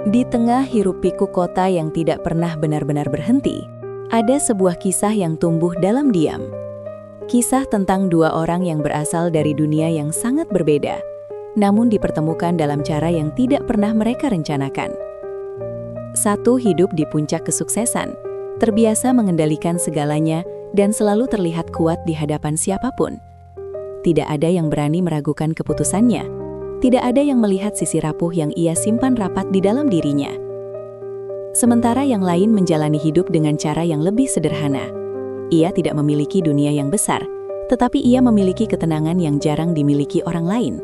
Di tengah hiruk-pikuk kota yang tidak pernah benar-benar berhenti, ada sebuah kisah yang tumbuh dalam diam. Kisah tentang dua orang yang berasal dari dunia yang sangat berbeda, namun dipertemukan dalam cara yang tidak pernah mereka rencanakan. Satu hidup di puncak kesuksesan, terbiasa mengendalikan segalanya dan selalu terlihat kuat di hadapan siapapun. Tidak ada yang berani meragukan keputusannya. Tidak ada yang melihat sisi rapuh yang ia simpan rapat di dalam dirinya. Sementara yang lain menjalani hidup dengan cara yang lebih sederhana. Ia tidak memiliki dunia yang besar, tetapi ia memiliki ketenangan yang jarang dimiliki orang lain.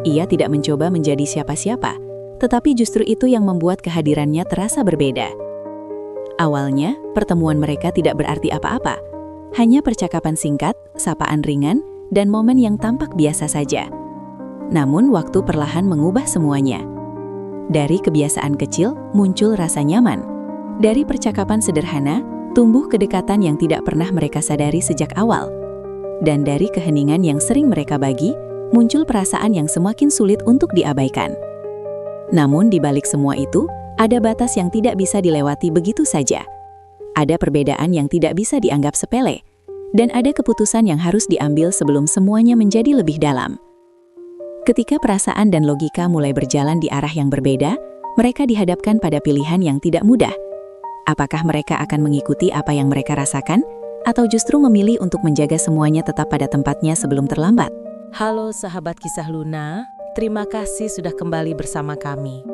Ia tidak mencoba menjadi siapa-siapa, tetapi justru itu yang membuat kehadirannya terasa berbeda. Awalnya, pertemuan mereka tidak berarti apa-apa. Hanya percakapan singkat, sapaan ringan, dan momen yang tampak biasa saja. Namun waktu perlahan mengubah semuanya. Dari kebiasaan kecil muncul rasa nyaman. Dari percakapan sederhana tumbuh kedekatan yang tidak pernah mereka sadari sejak awal. Dan dari keheningan yang sering mereka bagi, muncul perasaan yang semakin sulit untuk diabaikan. Namun di balik semua itu, ada batas yang tidak bisa dilewati begitu saja. Ada perbedaan yang tidak bisa dianggap sepele. Dan ada keputusan yang harus diambil sebelum semuanya menjadi lebih dalam. Ketika perasaan dan logika mulai berjalan di arah yang berbeda, mereka dihadapkan pada pilihan yang tidak mudah. Apakah mereka akan mengikuti apa yang mereka rasakan, atau justru memilih untuk menjaga semuanya tetap pada tempatnya sebelum terlambat? Halo sahabat Kisah Luna, terima kasih sudah kembali bersama kami.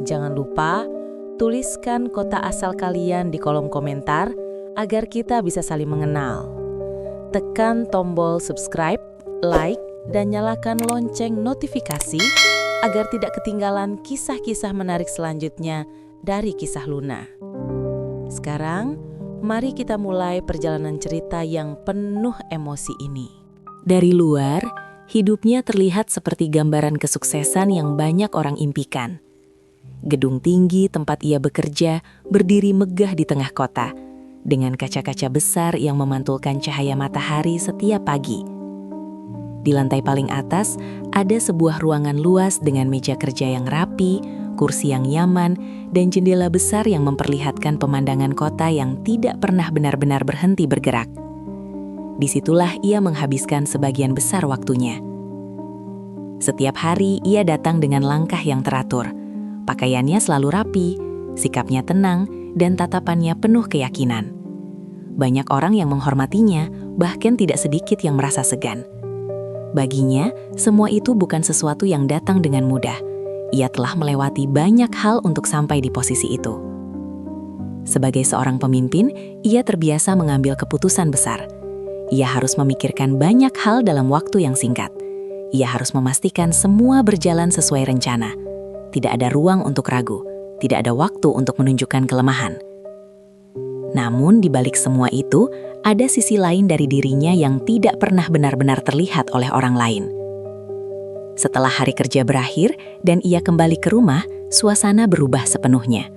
Jangan lupa, tuliskan kota asal kalian di kolom komentar agar kita bisa saling mengenal. Tekan tombol subscribe, like, dan nyalakan lonceng notifikasi agar tidak ketinggalan kisah-kisah menarik selanjutnya dari Kisah Luna. Sekarang, mari kita mulai perjalanan cerita yang penuh emosi ini. Dari luar, hidupnya terlihat seperti gambaran kesuksesan yang banyak orang impikan. Gedung tinggi tempat ia bekerja berdiri megah di tengah kota, dengan kaca-kaca besar yang memantulkan cahaya matahari setiap pagi. Di lantai paling atas, ada sebuah ruangan luas dengan meja kerja yang rapi, kursi yang nyaman, dan jendela besar yang memperlihatkan pemandangan kota yang tidak pernah benar-benar berhenti bergerak. Disitulah ia menghabiskan sebagian besar waktunya. Setiap hari ia datang dengan langkah yang teratur. Pakaiannya selalu rapi, sikapnya tenang, dan tatapannya penuh keyakinan. Banyak orang yang menghormatinya, bahkan tidak sedikit yang merasa segan. Baginya, semua itu bukan sesuatu yang datang dengan mudah. Ia telah melewati banyak hal untuk sampai di posisi itu. Sebagai seorang pemimpin, ia terbiasa mengambil keputusan besar. Ia harus memikirkan banyak hal dalam waktu yang singkat. Ia harus memastikan semua berjalan sesuai rencana. Tidak ada ruang untuk ragu, tidak ada waktu untuk menunjukkan kelemahan. Namun di balik semua itu, ada sisi lain dari dirinya yang tidak pernah benar-benar terlihat oleh orang lain. Setelah hari kerja berakhir dan ia kembali ke rumah, suasana berubah sepenuhnya.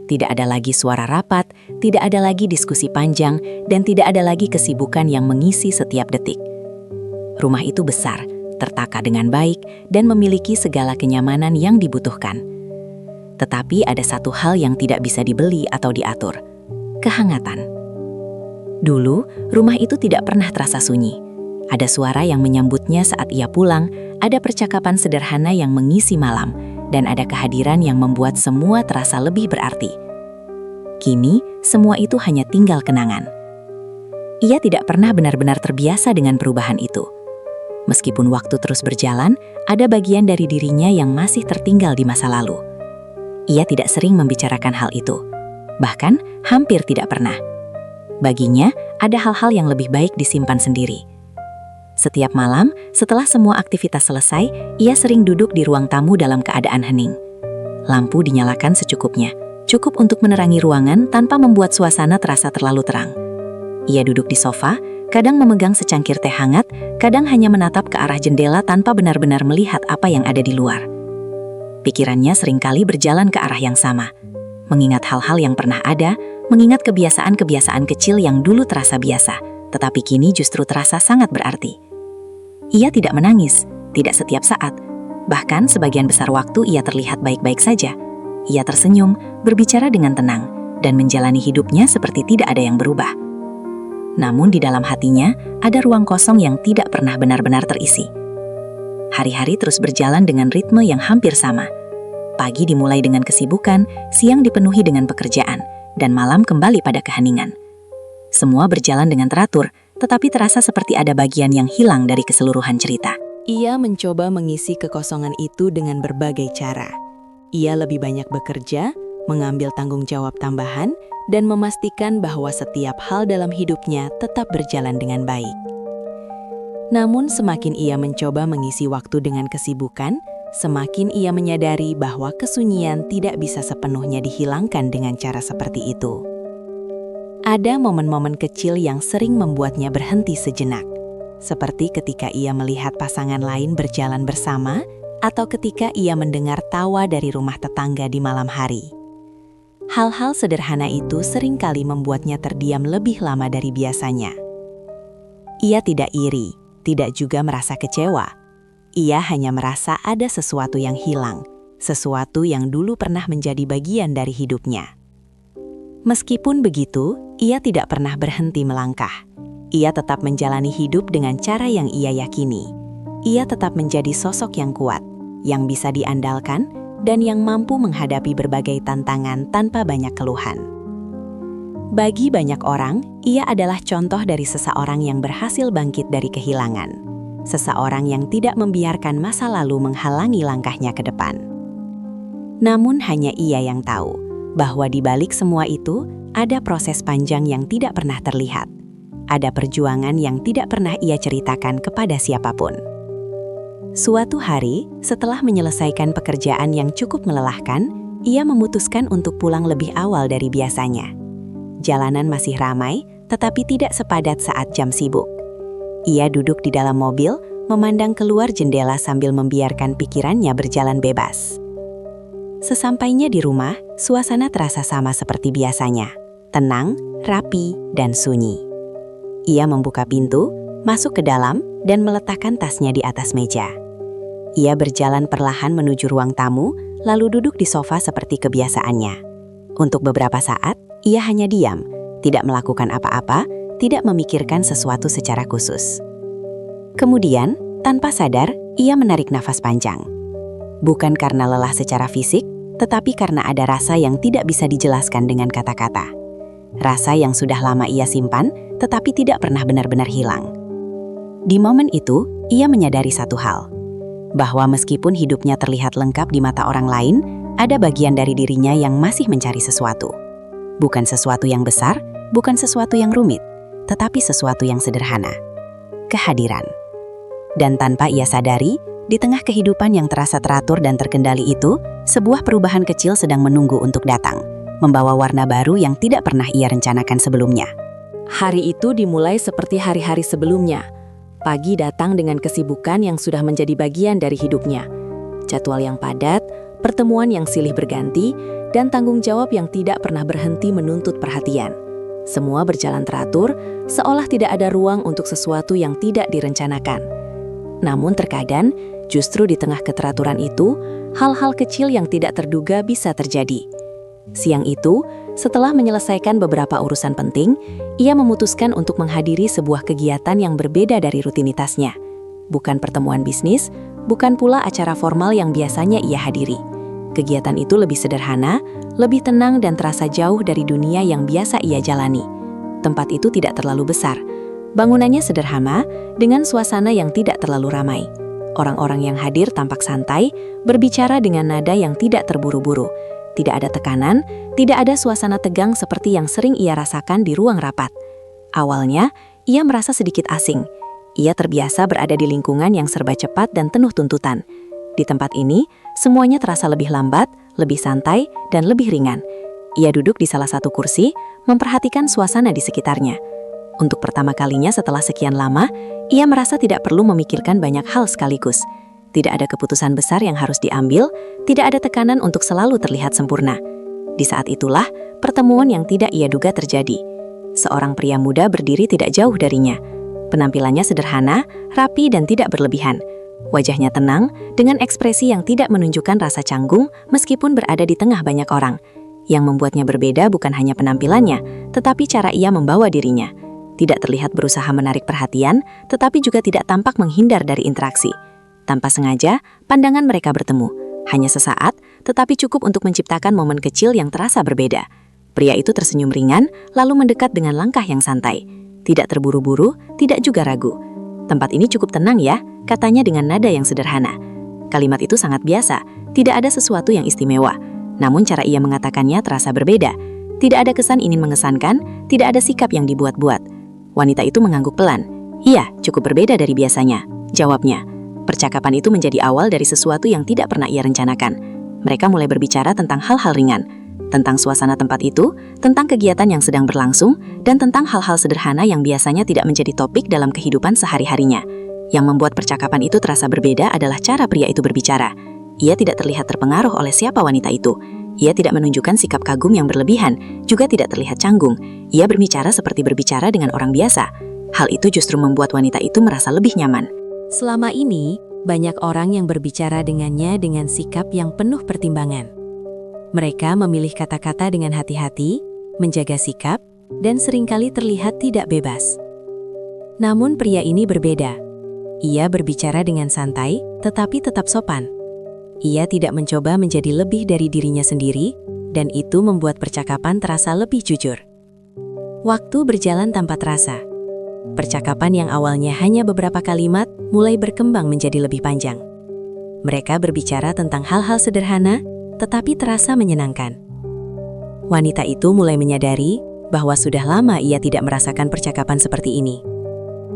Tidak ada lagi suara rapat, tidak ada lagi diskusi panjang, dan tidak ada lagi kesibukan yang mengisi setiap detik. Rumah itu besar, tertata dengan baik, dan memiliki segala kenyamanan yang dibutuhkan. Tetapi ada satu hal yang tidak bisa dibeli atau diatur: kehangatan. Dulu, rumah itu tidak pernah terasa sunyi. Ada suara yang menyambutnya saat ia pulang, ada percakapan sederhana yang mengisi malam, dan ada kehadiran yang membuat semua terasa lebih berarti. Kini, semua itu hanya tinggal kenangan. Ia tidak pernah benar-benar terbiasa dengan perubahan itu. Meskipun waktu terus berjalan, ada bagian dari dirinya yang masih tertinggal di masa lalu. Ia tidak sering membicarakan hal itu. Bahkan, hampir tidak pernah. Baginya, ada hal-hal yang lebih baik disimpan sendiri. Setiap malam, setelah semua aktivitas selesai, ia sering duduk di ruang tamu dalam keadaan hening. Lampu dinyalakan secukupnya, cukup untuk menerangi ruangan tanpa membuat suasana terasa terlalu terang. Ia duduk di sofa, kadang memegang secangkir teh hangat, kadang hanya menatap ke arah jendela tanpa benar-benar melihat apa yang ada di luar. Pikirannya seringkali berjalan ke arah yang sama, mengingat hal-hal yang pernah ada, mengingat kebiasaan-kebiasaan kecil yang dulu terasa biasa, tetapi kini justru terasa sangat berarti. Ia tidak menangis, tidak setiap saat, bahkan sebagian besar waktu ia terlihat baik-baik saja. Ia tersenyum, berbicara dengan tenang, dan menjalani hidupnya seperti tidak ada yang berubah. Namun di dalam hatinya ada ruang kosong yang tidak pernah benar-benar terisi. Hari-hari terus berjalan dengan ritme yang hampir sama. Pagi dimulai dengan kesibukan, siang dipenuhi dengan pekerjaan, dan malam kembali pada keheningan. Semua berjalan dengan teratur, tetapi terasa seperti ada bagian yang hilang dari keseluruhan cerita. Ia mencoba mengisi kekosongan itu dengan berbagai cara. Ia lebih banyak bekerja, mengambil tanggung jawab tambahan, dan memastikan bahwa setiap hal dalam hidupnya tetap berjalan dengan baik. Namun semakin ia mencoba mengisi waktu dengan kesibukan, semakin ia menyadari bahwa kesunyian tidak bisa sepenuhnya dihilangkan dengan cara seperti itu. Ada momen-momen kecil yang sering membuatnya berhenti sejenak, seperti ketika ia melihat pasangan lain berjalan bersama atau ketika ia mendengar tawa dari rumah tetangga di malam hari. Hal-hal sederhana itu seringkali membuatnya terdiam lebih lama dari biasanya. Ia tidak iri, tidak juga merasa kecewa. Ia hanya merasa ada sesuatu yang hilang, sesuatu yang dulu pernah menjadi bagian dari hidupnya. Meskipun begitu, ia tidak pernah berhenti melangkah. Ia tetap menjalani hidup dengan cara yang ia yakini. Ia tetap menjadi sosok yang kuat, yang bisa diandalkan, dan yang mampu menghadapi berbagai tantangan tanpa banyak keluhan. Bagi banyak orang, ia adalah contoh dari seseorang yang berhasil bangkit dari kehilangan. Seseorang yang tidak membiarkan masa lalu menghalangi langkahnya ke depan. Namun hanya ia yang tahu bahwa di balik semua itu ada proses panjang yang tidak pernah terlihat. Ada perjuangan yang tidak pernah ia ceritakan kepada siapapun. Suatu hari, setelah menyelesaikan pekerjaan yang cukup melelahkan, ia memutuskan untuk pulang lebih awal dari biasanya. Jalanan masih ramai, tetapi tidak sepadat saat jam sibuk. Ia duduk di dalam mobil, memandang keluar jendela sambil membiarkan pikirannya berjalan bebas. Sesampainya di rumah, suasana terasa sama seperti biasanya, tenang, rapi, dan sunyi. Ia membuka pintu, masuk ke dalam, dan meletakkan tasnya di atas meja. Ia berjalan perlahan menuju ruang tamu, lalu duduk di sofa seperti kebiasaannya. Untuk beberapa saat, ia hanya diam, tidak melakukan apa-apa, tidak memikirkan sesuatu secara khusus. Kemudian, tanpa sadar, ia menarik nafas panjang. Bukan karena lelah secara fisik, tetapi karena ada rasa yang tidak bisa dijelaskan dengan kata-kata. Rasa yang sudah lama ia simpan, tetapi tidak pernah benar-benar hilang. Di momen itu, ia menyadari satu hal, bahwa meskipun hidupnya terlihat lengkap di mata orang lain, ada bagian dari dirinya yang masih mencari sesuatu. Bukan sesuatu yang besar, bukan sesuatu yang rumit, tetapi sesuatu yang sederhana, kehadiran. Dan tanpa ia sadari, di tengah kehidupan yang terasa teratur dan terkendali itu, sebuah perubahan kecil sedang menunggu untuk datang, membawa warna baru yang tidak pernah ia rencanakan sebelumnya. Hari itu dimulai seperti hari-hari sebelumnya. Pagi datang dengan kesibukan yang sudah menjadi bagian dari hidupnya. Jadwal yang padat, pertemuan yang silih berganti, dan tanggung jawab yang tidak pernah berhenti menuntut perhatian. Semua berjalan teratur, seolah tidak ada ruang untuk sesuatu yang tidak direncanakan. Namun terkadang, justru di tengah keteraturan itu, hal-hal kecil yang tidak terduga bisa terjadi. Siang itu, setelah menyelesaikan beberapa urusan penting, ia memutuskan untuk menghadiri sebuah kegiatan yang berbeda dari rutinitasnya. Bukan pertemuan bisnis, bukan pula acara formal yang biasanya ia hadiri. Kegiatan itu lebih sederhana, lebih tenang dan terasa jauh dari dunia yang biasa ia jalani. Tempat itu tidak terlalu besar. Bangunannya sederhana, dengan suasana yang tidak terlalu ramai. Orang-orang yang hadir tampak santai, berbicara dengan nada yang tidak terburu-buru. Tidak ada tekanan, tidak ada suasana tegang seperti yang sering ia rasakan di ruang rapat. Awalnya, ia merasa sedikit asing. Ia terbiasa berada di lingkungan yang serba cepat dan penuh tuntutan. Di tempat ini, semuanya terasa lebih lambat, lebih santai, dan lebih ringan. Ia duduk di salah satu kursi, memperhatikan suasana di sekitarnya. Untuk pertama kalinya setelah sekian lama, ia merasa tidak perlu memikirkan banyak hal sekaligus. Tidak ada keputusan besar yang harus diambil, tidak ada tekanan untuk selalu terlihat sempurna. Di saat itulah, pertemuan yang tidak ia duga terjadi. Seorang pria muda berdiri tidak jauh darinya. Penampilannya sederhana, rapi dan tidak berlebihan. Wajahnya tenang, dengan ekspresi yang tidak menunjukkan rasa canggung meskipun berada di tengah banyak orang. Yang membuatnya berbeda bukan hanya penampilannya, tetapi cara ia membawa dirinya. Tidak terlihat berusaha menarik perhatian, tetapi juga tidak tampak menghindar dari interaksi. Tanpa sengaja, pandangan mereka bertemu. Hanya sesaat, tetapi cukup untuk menciptakan momen kecil yang terasa berbeda. Pria itu tersenyum ringan, lalu mendekat dengan langkah yang santai. Tidak terburu-buru, tidak juga ragu. "Tempat ini cukup tenang ya," katanya dengan nada yang sederhana. Kalimat itu sangat biasa, tidak ada sesuatu yang istimewa. Namun cara ia mengatakannya terasa berbeda. Tidak ada kesan ingin mengesankan, tidak ada sikap yang dibuat-buat. Wanita itu mengangguk pelan. "Iya, cukup berbeda dari biasanya," jawabnya. Percakapan itu menjadi awal dari sesuatu yang tidak pernah ia rencanakan. Mereka mulai berbicara tentang hal-hal ringan. Tentang suasana tempat itu, tentang kegiatan yang sedang berlangsung, dan tentang hal-hal sederhana yang biasanya tidak menjadi topik dalam kehidupan sehari-harinya. Yang membuat percakapan itu terasa berbeda adalah cara pria itu berbicara. Ia tidak terlihat terpengaruh oleh siapa wanita itu. Ia tidak menunjukkan sikap kagum yang berlebihan, juga tidak terlihat canggung. Ia berbicara seperti berbicara dengan orang biasa. Hal itu justru membuat wanita itu merasa lebih nyaman. Selama ini, banyak orang yang berbicara dengannya dengan sikap yang penuh pertimbangan. Mereka memilih kata-kata dengan hati-hati, menjaga sikap, dan seringkali terlihat tidak bebas. Namun pria ini berbeda. Ia berbicara dengan santai, tetapi tetap sopan. Ia tidak mencoba menjadi lebih dari dirinya sendiri, dan itu membuat percakapan terasa lebih jujur. Waktu berjalan tanpa terasa. Percakapan yang awalnya hanya beberapa kalimat mulai berkembang menjadi lebih panjang. Mereka berbicara tentang hal-hal sederhana, tetapi terasa menyenangkan. Wanita itu mulai menyadari bahwa sudah lama ia tidak merasakan percakapan seperti ini.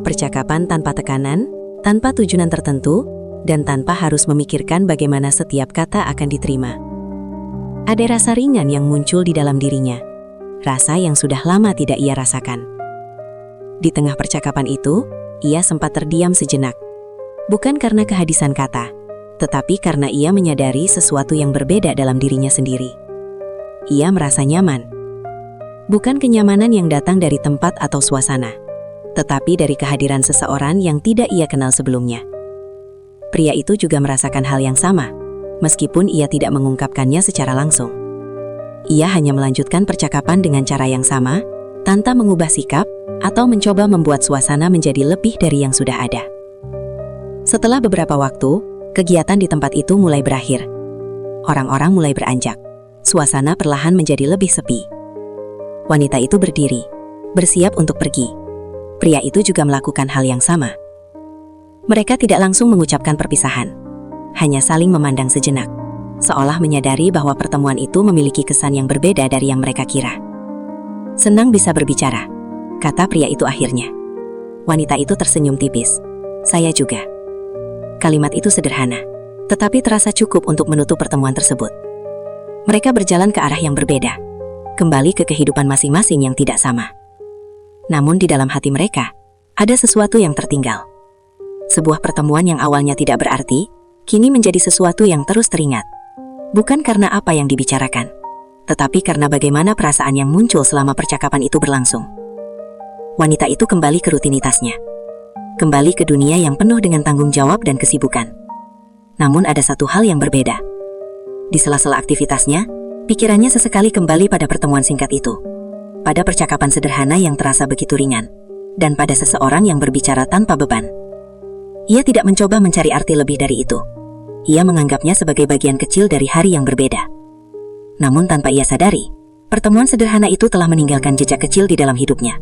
Percakapan tanpa tekanan, tanpa tujuan tertentu, dan tanpa harus memikirkan bagaimana setiap kata akan diterima. Ada rasa ringan yang muncul di dalam dirinya, rasa yang sudah lama tidak ia rasakan. Di tengah percakapan itu, ia sempat terdiam sejenak. Bukan karena kehadisan kata, tetapi karena ia menyadari sesuatu yang berbeda dalam dirinya sendiri. Ia merasa nyaman. Bukan kenyamanan yang datang dari tempat atau suasana, tetapi dari kehadiran seseorang yang tidak ia kenal sebelumnya. Pria itu juga merasakan hal yang sama, meskipun ia tidak mengungkapkannya secara langsung. Ia hanya melanjutkan percakapan dengan cara yang sama, tanpa mengubah sikap atau mencoba membuat suasana menjadi lebih dari yang sudah ada. Setelah beberapa waktu, kegiatan di tempat itu mulai berakhir. Orang-orang mulai beranjak. Suasana perlahan menjadi lebih sepi. Wanita itu berdiri, bersiap untuk pergi. Pria itu juga melakukan hal yang sama. Mereka tidak langsung mengucapkan perpisahan, hanya saling memandang sejenak, seolah menyadari bahwa pertemuan itu memiliki kesan yang berbeda dari yang mereka kira. "Senang bisa berbicara," kata pria itu akhirnya. Wanita itu tersenyum tipis. "Saya juga." Kalimat itu sederhana, tetapi terasa cukup untuk menutup pertemuan tersebut. Mereka berjalan ke arah yang berbeda, kembali ke kehidupan masing-masing yang tidak sama. Namun di dalam hati mereka, ada sesuatu yang tertinggal. Sebuah pertemuan yang awalnya tidak berarti, kini menjadi sesuatu yang terus teringat. Bukan karena apa yang dibicarakan, tetapi karena bagaimana perasaan yang muncul selama percakapan itu berlangsung. Wanita itu kembali ke rutinitasnya. Kembali ke dunia yang penuh dengan tanggung jawab dan kesibukan. Namun ada satu hal yang berbeda. Di sela-sela aktivitasnya, pikirannya sesekali kembali pada pertemuan singkat itu. Pada percakapan sederhana yang terasa begitu ringan. Dan pada seseorang yang berbicara tanpa beban. Ia tidak mencoba mencari arti lebih dari itu. Ia menganggapnya sebagai bagian kecil dari hari yang berbeda. Namun tanpa ia sadari, pertemuan sederhana itu telah meninggalkan jejak kecil di dalam hidupnya.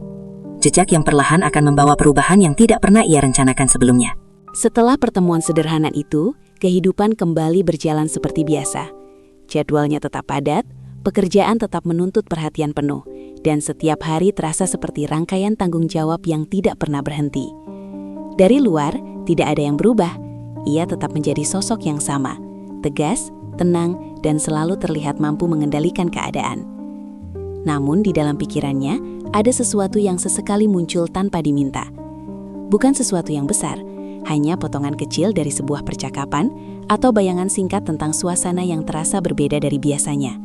Jejak yang perlahan akan membawa perubahan yang tidak pernah ia rencanakan sebelumnya. Setelah pertemuan sederhana itu, kehidupan kembali berjalan seperti biasa. Jadwalnya tetap padat, pekerjaan tetap menuntut perhatian penuh, dan setiap hari terasa seperti rangkaian tanggung jawab yang tidak pernah berhenti. Dari luar, tidak ada yang berubah. Ia tetap menjadi sosok yang sama, tegas, tenang, dan selalu terlihat mampu mengendalikan keadaan. Namun di dalam pikirannya, ada sesuatu yang sesekali muncul tanpa diminta. Bukan sesuatu yang besar, hanya potongan kecil dari sebuah percakapan atau bayangan singkat tentang suasana yang terasa berbeda dari biasanya.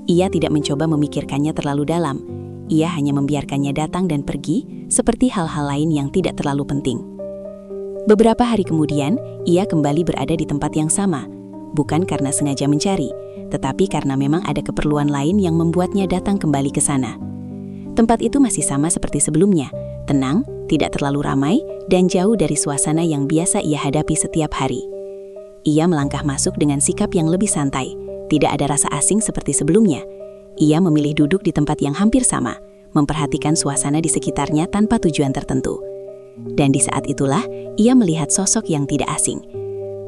Ia tidak mencoba memikirkannya terlalu dalam. Ia hanya membiarkannya datang dan pergi, seperti hal-hal lain yang tidak terlalu penting. Beberapa hari kemudian, ia kembali berada di tempat yang sama, bukan karena sengaja mencari, tetapi karena memang ada keperluan lain yang membuatnya datang kembali ke sana. Tempat itu masih sama seperti sebelumnya, tenang, tidak terlalu ramai, dan jauh dari suasana yang biasa ia hadapi setiap hari. Ia melangkah masuk dengan sikap yang lebih santai, tidak ada rasa asing seperti sebelumnya. Ia memilih duduk di tempat yang hampir sama, memperhatikan suasana di sekitarnya tanpa tujuan tertentu. Dan di saat itulah, ia melihat sosok yang tidak asing.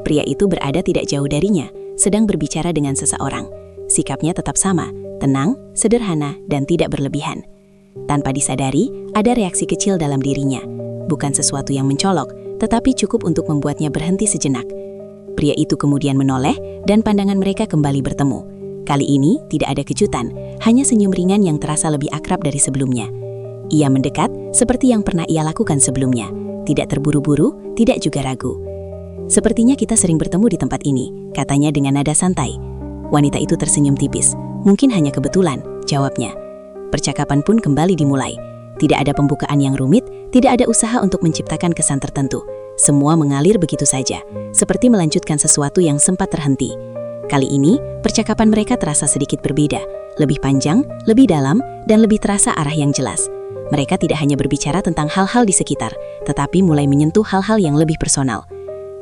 Pria itu berada tidak jauh darinya, sedang berbicara dengan seseorang. Sikapnya tetap sama, tenang, sederhana, dan tidak berlebihan. Tanpa disadari, ada reaksi kecil dalam dirinya. Bukan sesuatu yang mencolok, tetapi cukup untuk membuatnya berhenti sejenak. Pria itu kemudian menoleh, dan pandangan mereka kembali bertemu. Kali ini tidak ada kejutan, hanya senyum ringan yang terasa lebih akrab dari sebelumnya. Ia mendekat seperti yang pernah ia lakukan sebelumnya, tidak terburu-buru, tidak juga ragu. "Sepertinya kita sering bertemu di tempat ini," katanya dengan nada santai. Wanita itu tersenyum tipis. "Mungkin hanya kebetulan," jawabnya. Percakapan pun kembali dimulai. Tidak ada pembukaan yang rumit, tidak ada usaha untuk menciptakan kesan tertentu. Semua mengalir begitu saja, seperti melanjutkan sesuatu yang sempat terhenti. Kali ini, percakapan mereka terasa sedikit berbeda, lebih panjang, lebih dalam, dan lebih terasa arah yang jelas. Mereka tidak hanya berbicara tentang hal-hal di sekitar, tetapi mulai menyentuh hal-hal yang lebih personal.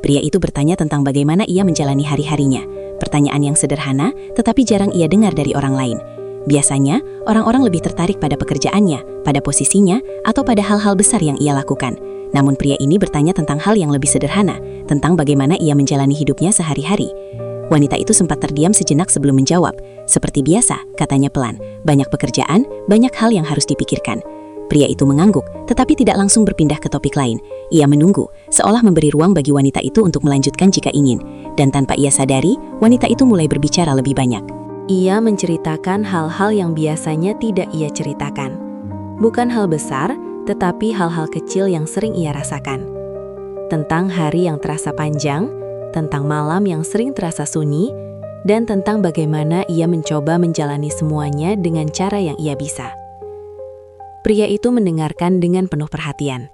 Pria itu bertanya tentang bagaimana ia menjalani hari-harinya, pertanyaan yang sederhana, tetapi jarang ia dengar dari orang lain. Biasanya, orang-orang lebih tertarik pada pekerjaannya, pada posisinya, atau pada hal-hal besar yang ia lakukan. Namun pria ini bertanya tentang hal yang lebih sederhana, tentang bagaimana ia menjalani hidupnya sehari-hari. Wanita itu sempat terdiam sejenak sebelum menjawab. "Seperti biasa," katanya pelan. "Banyak pekerjaan, banyak hal yang harus dipikirkan." Pria itu mengangguk, tetapi tidak langsung berpindah ke topik lain. Ia menunggu, seolah memberi ruang bagi wanita itu untuk melanjutkan jika ingin. Dan tanpa ia sadari, wanita itu mulai berbicara lebih banyak. Ia menceritakan hal-hal yang biasanya tidak ia ceritakan. Bukan hal besar, tetapi hal-hal kecil yang sering ia rasakan. Tentang hari yang terasa panjang, tentang malam yang sering terasa sunyi, dan tentang bagaimana ia mencoba menjalani semuanya dengan cara yang ia bisa. Pria itu mendengarkan dengan penuh perhatian.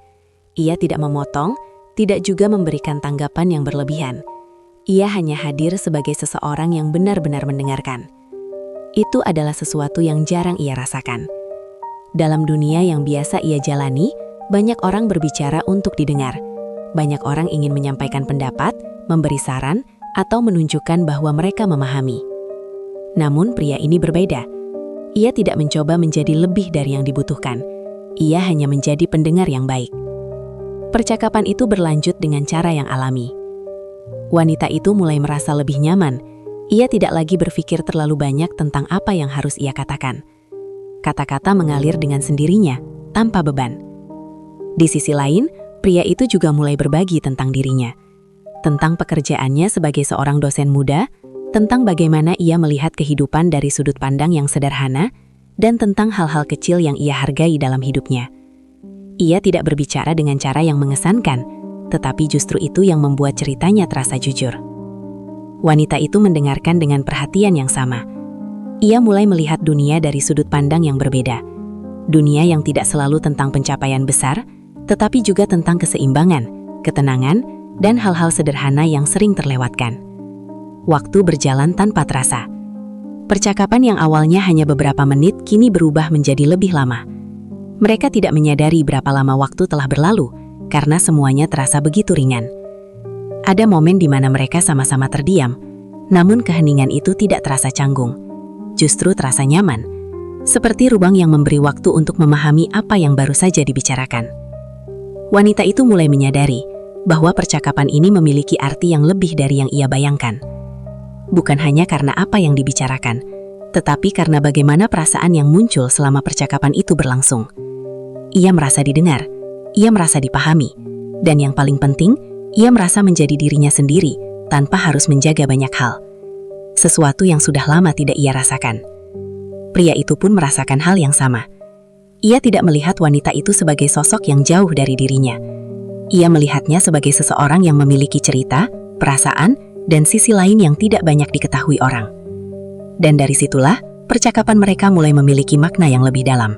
Ia tidak memotong, tidak juga memberikan tanggapan yang berlebihan. Ia hanya hadir sebagai seseorang yang benar-benar mendengarkan. Itu adalah sesuatu yang jarang ia rasakan. Dalam dunia yang biasa ia jalani, banyak orang berbicara untuk didengar. Banyak orang ingin menyampaikan pendapat, memberi saran, atau menunjukkan bahwa mereka memahami. Namun pria ini berbeda. Ia tidak mencoba menjadi lebih dari yang dibutuhkan. Ia hanya menjadi pendengar yang baik. Percakapan itu berlanjut dengan cara yang alami. Wanita itu mulai merasa lebih nyaman. Ia tidak lagi berpikir terlalu banyak tentang apa yang harus ia katakan. Kata-kata mengalir dengan sendirinya, tanpa beban. Di sisi lain, pria itu juga mulai berbagi tentang dirinya. Tentang pekerjaannya sebagai seorang dosen muda, tentang bagaimana ia melihat kehidupan dari sudut pandang yang sederhana, dan tentang hal-hal kecil yang ia hargai dalam hidupnya. Ia tidak berbicara dengan cara yang mengesankan, tetapi justru itu yang membuat ceritanya terasa jujur. Wanita itu mendengarkan dengan perhatian yang sama. Ia mulai melihat dunia dari sudut pandang yang berbeda. Dunia yang tidak selalu tentang pencapaian besar, tetapi juga tentang keseimbangan, ketenangan, dan hal-hal sederhana yang sering terlewatkan. Waktu berjalan tanpa terasa. Percakapan yang awalnya hanya beberapa menit kini berubah menjadi lebih lama. Mereka tidak menyadari berapa lama waktu telah berlalu, karena semuanya terasa begitu ringan. Ada momen di mana mereka sama-sama terdiam, namun keheningan itu tidak terasa canggung. Justru terasa nyaman, seperti ruang yang memberi waktu untuk memahami apa yang baru saja dibicarakan. Wanita itu mulai menyadari bahwa percakapan ini memiliki arti yang lebih dari yang ia bayangkan. Bukan hanya karena apa yang dibicarakan, tetapi karena bagaimana perasaan yang muncul selama percakapan itu berlangsung. Ia merasa didengar, ia merasa dipahami, dan yang paling penting, ia merasa menjadi dirinya sendiri tanpa harus menjaga banyak hal. Sesuatu yang sudah lama tidak ia rasakan. Pria itu pun merasakan hal yang sama. Ia tidak melihat wanita itu sebagai sosok yang jauh dari dirinya. Ia melihatnya sebagai seseorang yang memiliki cerita, perasaan, dan sisi lain yang tidak banyak diketahui orang. Dan dari situlah, percakapan mereka mulai memiliki makna yang lebih dalam.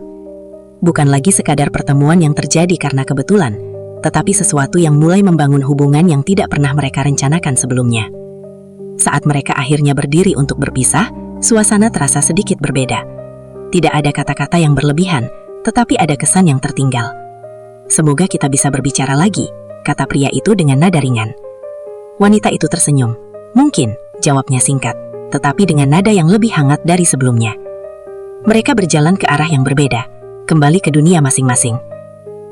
Bukan lagi sekadar pertemuan yang terjadi karena kebetulan, tetapi sesuatu yang mulai membangun hubungan yang tidak pernah mereka rencanakan sebelumnya. Saat mereka akhirnya berdiri untuk berpisah, suasana terasa sedikit berbeda. Tidak ada kata-kata yang berlebihan, tetapi ada kesan yang tertinggal. "Semoga kita bisa berbicara lagi," kata pria itu dengan nada ringan. Wanita itu tersenyum. "Mungkin," jawabnya singkat, tetapi dengan nada yang lebih hangat dari sebelumnya. Mereka berjalan ke arah yang berbeda, kembali ke dunia masing-masing.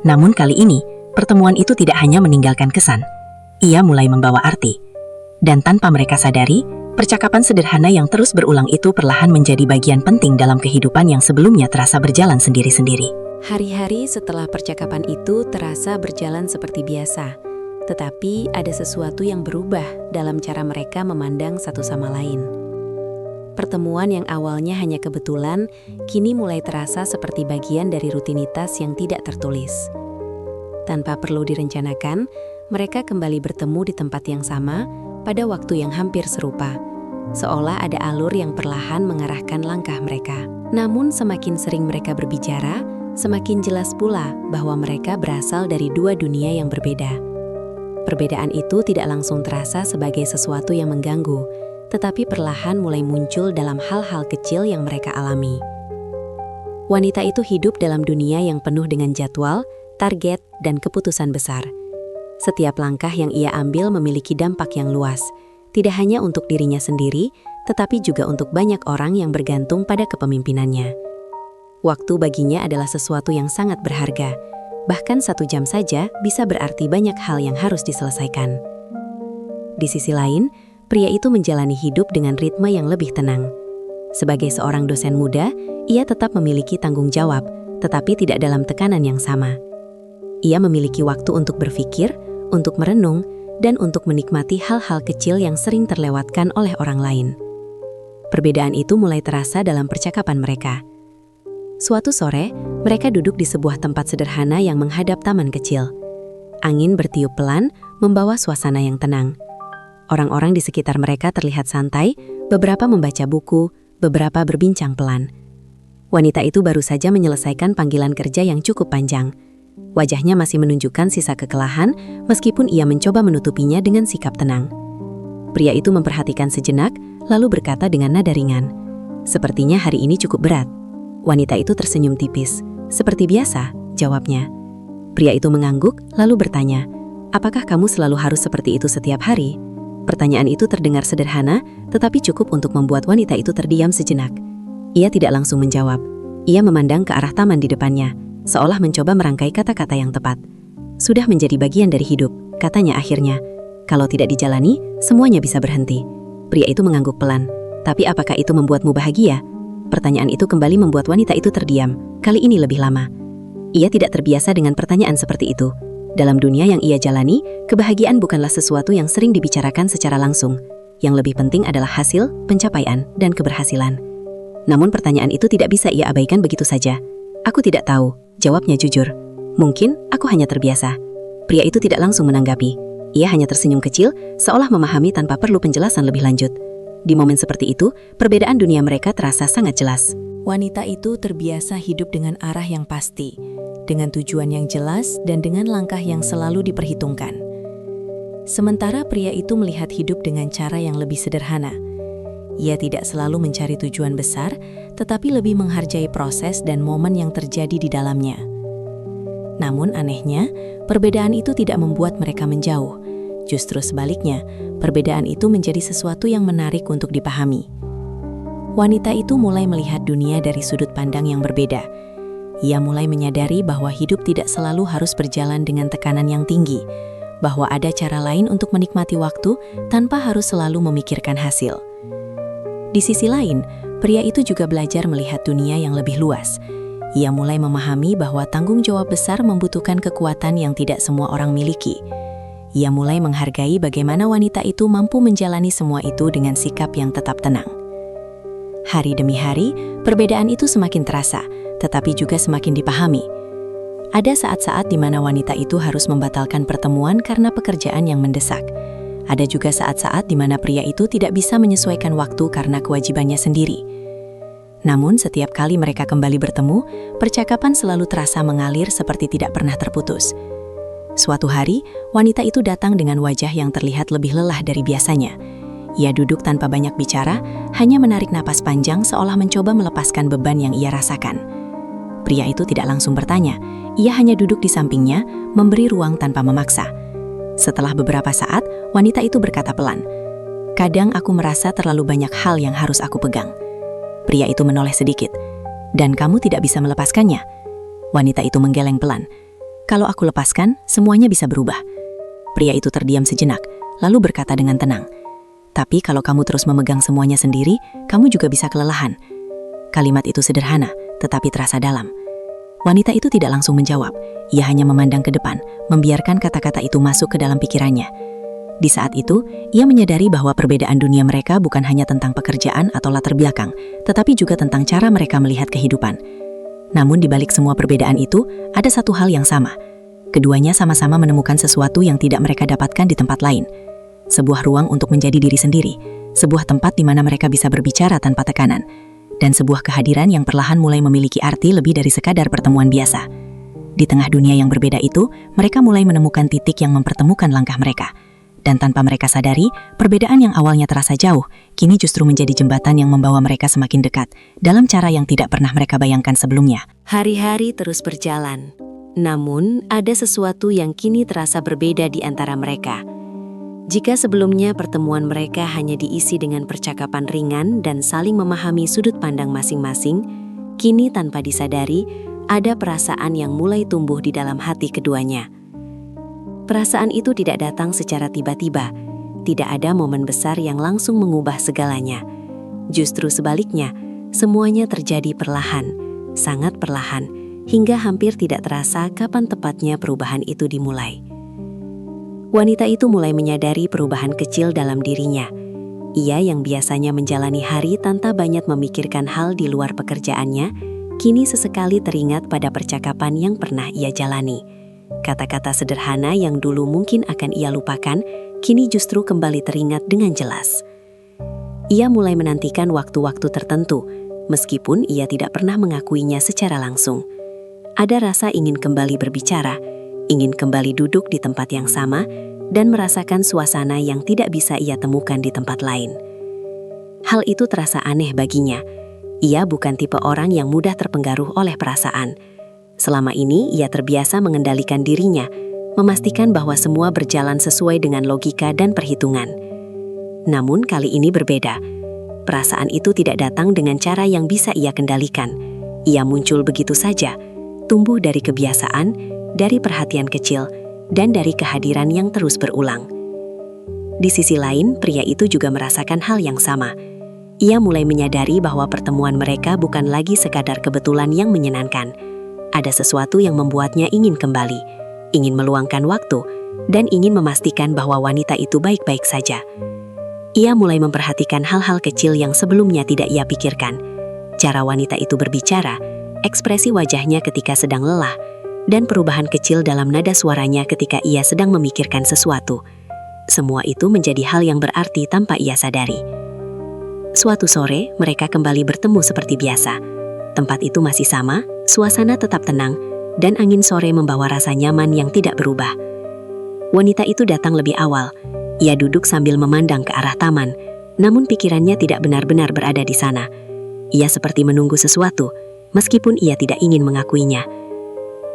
Namun kali ini, pertemuan itu tidak hanya meninggalkan kesan. Ia mulai membawa arti. Dan tanpa mereka sadari, percakapan sederhana yang terus berulang itu perlahan menjadi bagian penting dalam kehidupan yang sebelumnya terasa berjalan sendiri-sendiri. Hari-hari setelah percakapan itu terasa berjalan seperti biasa, tetapi ada sesuatu yang berubah dalam cara mereka memandang satu sama lain. Pertemuan yang awalnya hanya kebetulan, kini mulai terasa seperti bagian dari rutinitas yang tidak tertulis. Tanpa perlu direncanakan, mereka kembali bertemu di tempat yang sama pada waktu yang hampir serupa, seolah ada alur yang perlahan mengarahkan langkah mereka. Namun semakin sering mereka berbicara, semakin jelas pula bahwa mereka berasal dari dua dunia yang berbeda. Perbedaan itu tidak langsung terasa sebagai sesuatu yang mengganggu, tetapi perlahan mulai muncul dalam hal-hal kecil yang mereka alami. Wanita itu hidup dalam dunia yang penuh dengan jadwal, target, dan keputusan besar. Setiap langkah yang ia ambil memiliki dampak yang luas, tidak hanya untuk dirinya sendiri, tetapi juga untuk banyak orang yang bergantung pada kepemimpinannya. Waktu baginya adalah sesuatu yang sangat berharga. Bahkan 1 jam saja bisa berarti banyak hal yang harus diselesaikan. Di sisi lain, pria itu menjalani hidup dengan ritme yang lebih tenang. Sebagai seorang dosen muda, ia tetap memiliki tanggung jawab, tetapi tidak dalam tekanan yang sama. Ia memiliki waktu untuk berpikir, untuk merenung, dan untuk menikmati hal-hal kecil yang sering terlewatkan oleh orang lain. Perbedaan itu mulai terasa dalam percakapan mereka. Suatu sore, mereka duduk di sebuah tempat sederhana yang menghadap taman kecil. Angin bertiup pelan, membawa suasana yang tenang. Orang-orang di sekitar mereka terlihat santai, beberapa membaca buku, beberapa berbincang pelan. Wanita itu baru saja menyelesaikan panggilan kerja yang cukup panjang. Wajahnya masih menunjukkan sisa kekelahan, meskipun ia mencoba menutupinya dengan sikap tenang. Pria itu memperhatikan sejenak, lalu berkata dengan nada ringan, "Sepertinya hari ini cukup berat." Wanita itu tersenyum tipis. "Seperti biasa," jawabnya. Pria itu mengangguk, lalu bertanya, "Apakah kamu selalu harus seperti itu setiap hari?" Pertanyaan itu terdengar sederhana, tetapi cukup untuk membuat wanita itu terdiam sejenak. Ia tidak langsung menjawab. Ia memandang ke arah taman di depannya, seolah mencoba merangkai kata-kata yang tepat. "Sudah menjadi bagian dari hidup," katanya akhirnya. "Kalau tidak dijalani, semuanya bisa berhenti." Pria itu mengangguk pelan. "Tapi apakah itu membuatmu bahagia?" Pertanyaan itu kembali membuat wanita itu terdiam, kali ini lebih lama. Ia tidak terbiasa dengan pertanyaan seperti itu. Dalam dunia yang ia jalani, kebahagiaan bukanlah sesuatu yang sering dibicarakan secara langsung. Yang lebih penting adalah hasil, pencapaian, dan keberhasilan. Namun pertanyaan itu tidak bisa ia abaikan begitu saja. "Aku tidak tahu," jawabnya jujur. "Mungkin aku hanya terbiasa." Pria itu tidak langsung menanggapi. Ia hanya tersenyum kecil, seolah memahami tanpa perlu penjelasan lebih lanjut. Di momen seperti itu, perbedaan dunia mereka terasa sangat jelas. Wanita itu terbiasa hidup dengan arah yang pasti, dengan tujuan yang jelas dan dengan langkah yang selalu diperhitungkan. Sementara pria itu melihat hidup dengan cara yang lebih sederhana. Ia tidak selalu mencari tujuan besar, tetapi lebih menghargai proses dan momen yang terjadi di dalamnya. Namun anehnya, perbedaan itu tidak membuat mereka menjauh. Justru sebaliknya, perbedaan itu menjadi sesuatu yang menarik untuk dipahami. Wanita itu mulai melihat dunia dari sudut pandang yang berbeda. Ia mulai menyadari bahwa hidup tidak selalu harus berjalan dengan tekanan yang tinggi, bahwa ada cara lain untuk menikmati waktu tanpa harus selalu memikirkan hasil. Di sisi lain, pria itu juga belajar melihat dunia yang lebih luas. Ia mulai memahami bahwa tanggung jawab besar membutuhkan kekuatan yang tidak semua orang miliki. Ia mulai menghargai bagaimana wanita itu mampu menjalani semua itu dengan sikap yang tetap tenang. Hari demi hari, perbedaan itu semakin terasa, tetapi juga semakin dipahami. Ada saat-saat di mana wanita itu harus membatalkan pertemuan karena pekerjaan yang mendesak. Ada juga saat-saat di mana pria itu tidak bisa menyesuaikan waktu karena kewajibannya sendiri. Namun setiap kali mereka kembali bertemu, percakapan selalu terasa mengalir seperti tidak pernah terputus. Suatu hari, wanita itu datang dengan wajah yang terlihat lebih lelah dari biasanya. Ia duduk tanpa banyak bicara, hanya menarik napas panjang seolah mencoba melepaskan beban yang ia rasakan. Pria itu tidak langsung bertanya, ia hanya duduk di sampingnya, memberi ruang tanpa memaksa. Setelah beberapa saat, wanita itu berkata pelan, "Kadang aku merasa terlalu banyak hal yang harus aku pegang." Pria itu menoleh sedikit, "Dan kamu tidak bisa melepaskannya?" Wanita itu menggeleng pelan, "Kalau aku lepaskan, semuanya bisa berubah." Pria itu terdiam sejenak, lalu berkata dengan tenang, "Tapi kalau kamu terus memegang semuanya sendiri, kamu juga bisa kelelahan." Kalimat itu sederhana, tetapi terasa dalam. Wanita itu tidak langsung menjawab, ia hanya memandang ke depan, membiarkan kata-kata itu masuk ke dalam pikirannya. Di saat itu, ia menyadari bahwa perbedaan dunia mereka bukan hanya tentang pekerjaan atau latar belakang, tetapi juga tentang cara mereka melihat kehidupan. Namun di balik semua perbedaan itu, ada satu hal yang sama. Keduanya sama-sama menemukan sesuatu yang tidak mereka dapatkan di tempat lain. Sebuah ruang untuk menjadi diri sendiri, sebuah tempat di mana mereka bisa berbicara tanpa tekanan, dan sebuah kehadiran yang perlahan mulai memiliki arti lebih dari sekadar pertemuan biasa. Di tengah dunia yang berbeda itu, mereka mulai menemukan titik yang mempertemukan langkah mereka. Dan tanpa mereka sadari, perbedaan yang awalnya terasa jauh, kini justru menjadi jembatan yang membawa mereka semakin dekat, dalam cara yang tidak pernah mereka bayangkan sebelumnya. Hari-hari terus berjalan. Namun, ada sesuatu yang kini terasa berbeda di antara mereka. Jika sebelumnya pertemuan mereka hanya diisi dengan percakapan ringan dan saling memahami sudut pandang masing-masing, kini tanpa disadari, ada perasaan yang mulai tumbuh di dalam hati keduanya. Perasaan itu tidak datang secara tiba-tiba, tidak ada momen besar yang langsung mengubah segalanya. Justru sebaliknya, semuanya terjadi perlahan, sangat perlahan, hingga hampir tidak terasa kapan tepatnya perubahan itu dimulai. Wanita itu mulai menyadari perubahan kecil dalam dirinya. Ia yang biasanya menjalani hari tanpa banyak memikirkan hal di luar pekerjaannya, kini sesekali teringat pada percakapan yang pernah ia jalani. Kata-kata sederhana yang dulu mungkin akan ia lupakan, kini justru kembali teringat dengan jelas. Ia mulai menantikan waktu-waktu tertentu, meskipun ia tidak pernah mengakuinya secara langsung. Ada rasa ingin kembali berbicara, ingin kembali duduk di tempat yang sama, dan merasakan suasana yang tidak bisa ia temukan di tempat lain. Hal itu terasa aneh baginya. Ia bukan tipe orang yang mudah terpengaruh oleh perasaan. Selama ini, ia terbiasa mengendalikan dirinya, memastikan bahwa semua berjalan sesuai dengan logika dan perhitungan. Namun kali ini berbeda. Perasaan itu tidak datang dengan cara yang bisa ia kendalikan. Ia muncul begitu saja, tumbuh dari kebiasaan, dari perhatian kecil, dan dari kehadiran yang terus berulang. Di sisi lain, pria itu juga merasakan hal yang sama. Ia mulai menyadari bahwa pertemuan mereka bukan lagi sekadar kebetulan yang menyenangkan. Ada sesuatu yang membuatnya ingin kembali, ingin meluangkan waktu, dan ingin memastikan bahwa wanita itu baik-baik saja. Ia mulai memperhatikan hal-hal kecil yang sebelumnya tidak ia pikirkan. Cara wanita itu berbicara, ekspresi wajahnya ketika sedang lelah, dan perubahan kecil dalam nada suaranya ketika ia sedang memikirkan sesuatu. Semua itu menjadi hal yang berarti tanpa ia sadari. Suatu sore, mereka kembali bertemu seperti biasa. Tempat itu masih sama, suasana tetap tenang, dan angin sore membawa rasa nyaman yang tidak berubah. Wanita itu datang lebih awal. Ia duduk sambil memandang ke arah taman, namun pikirannya tidak benar-benar berada di sana. Ia seperti menunggu sesuatu, meskipun ia tidak ingin mengakuinya.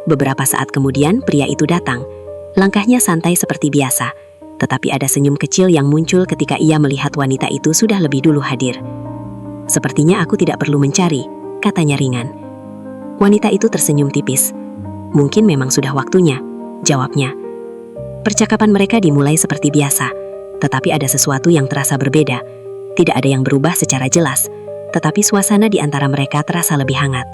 Beberapa saat kemudian, pria itu datang. Langkahnya santai seperti biasa, tetapi ada senyum kecil yang muncul ketika ia melihat wanita itu sudah lebih dulu hadir. "Sepertinya aku tidak perlu mencari," katanya ringan. Wanita itu tersenyum tipis. "Mungkin memang sudah waktunya," jawabnya. Percakapan mereka dimulai seperti biasa, tetapi ada sesuatu yang terasa berbeda. Tidak ada yang berubah secara jelas, tetapi suasana di antara mereka terasa lebih hangat.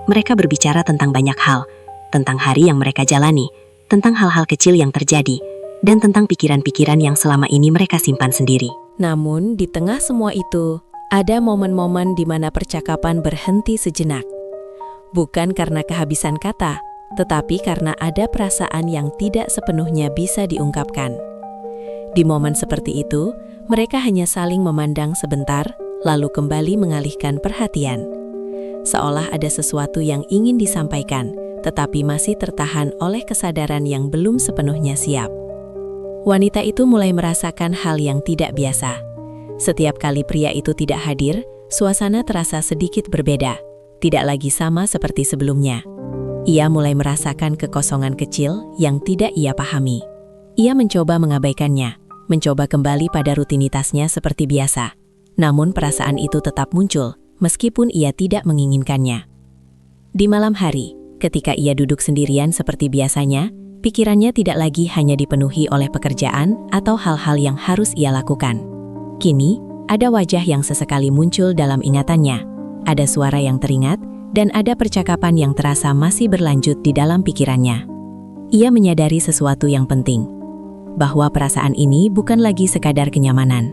Mereka berbicara tentang banyak hal, tentang hari yang mereka jalani, tentang hal-hal kecil yang terjadi, dan tentang pikiran-pikiran yang selama ini mereka simpan sendiri. Namun, di tengah semua itu, ada momen-momen di mana percakapan berhenti sejenak. Bukan karena kehabisan kata, tetapi karena ada perasaan yang tidak sepenuhnya bisa diungkapkan. Di momen seperti itu, mereka hanya saling memandang sebentar, lalu kembali mengalihkan perhatian. Seolah ada sesuatu yang ingin disampaikan, tetapi masih tertahan oleh kesadaran yang belum sepenuhnya siap. Wanita itu mulai merasakan hal yang tidak biasa. Setiap kali pria itu tidak hadir, suasana terasa sedikit berbeda, tidak lagi sama seperti sebelumnya. Ia mulai merasakan kekosongan kecil yang tidak ia pahami. Ia mencoba mengabaikannya, mencoba kembali pada rutinitasnya seperti biasa. Namun perasaan itu tetap muncul, meskipun ia tidak menginginkannya. Di malam hari, ketika ia duduk sendirian seperti biasanya, pikirannya tidak lagi hanya dipenuhi oleh pekerjaan atau hal-hal yang harus ia lakukan. Kini, ada wajah yang sesekali muncul dalam ingatannya, ada suara yang teringat, dan ada percakapan yang terasa masih berlanjut di dalam pikirannya. Ia menyadari sesuatu yang penting, bahwa perasaan ini bukan lagi sekadar kenyamanan.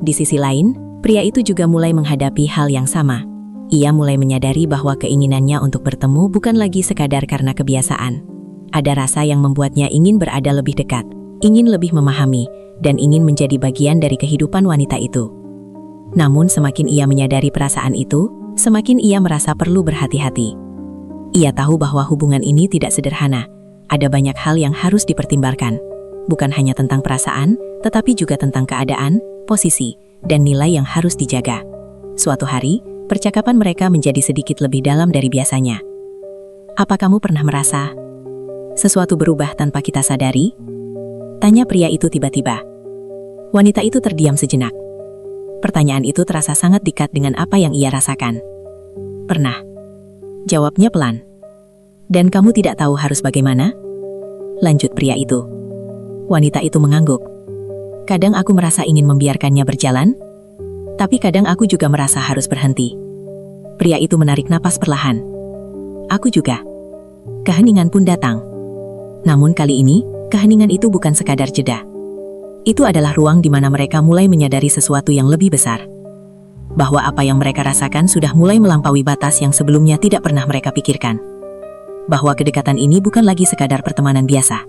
Di sisi lain, pria itu juga mulai menghadapi hal yang sama. Ia mulai menyadari bahwa keinginannya untuk bertemu bukan lagi sekadar karena kebiasaan. Ada rasa yang membuatnya ingin berada lebih dekat, ingin lebih memahami, dan ingin menjadi bagian dari kehidupan wanita itu. Namun semakin ia menyadari perasaan itu, semakin ia merasa perlu berhati-hati. Ia tahu bahwa hubungan ini tidak sederhana. Ada banyak hal yang harus dipertimbangkan. Bukan hanya tentang perasaan, tetapi juga tentang keadaan, posisi, dan nilai yang harus dijaga. Suatu hari, percakapan mereka menjadi sedikit lebih dalam dari biasanya. Apa kamu pernah merasa sesuatu berubah tanpa kita sadari? Tanya pria itu tiba-tiba. Wanita itu terdiam sejenak. Pertanyaan itu terasa sangat dekat dengan apa yang ia rasakan. Pernah. Jawabnya pelan. Dan kamu tidak tahu harus bagaimana? Lanjut pria itu. Wanita itu mengangguk. Kadang aku merasa ingin membiarkannya berjalan, tapi kadang aku juga merasa harus berhenti. Pria itu menarik napas perlahan. Aku juga. Keheningan pun datang. Namun kali ini, keheningan itu bukan sekadar jeda. Itu adalah ruang di mana mereka mulai menyadari sesuatu yang lebih besar. Bahwa apa yang mereka rasakan sudah mulai melampaui batas yang sebelumnya tidak pernah mereka pikirkan. Bahwa kedekatan ini bukan lagi sekadar pertemanan biasa.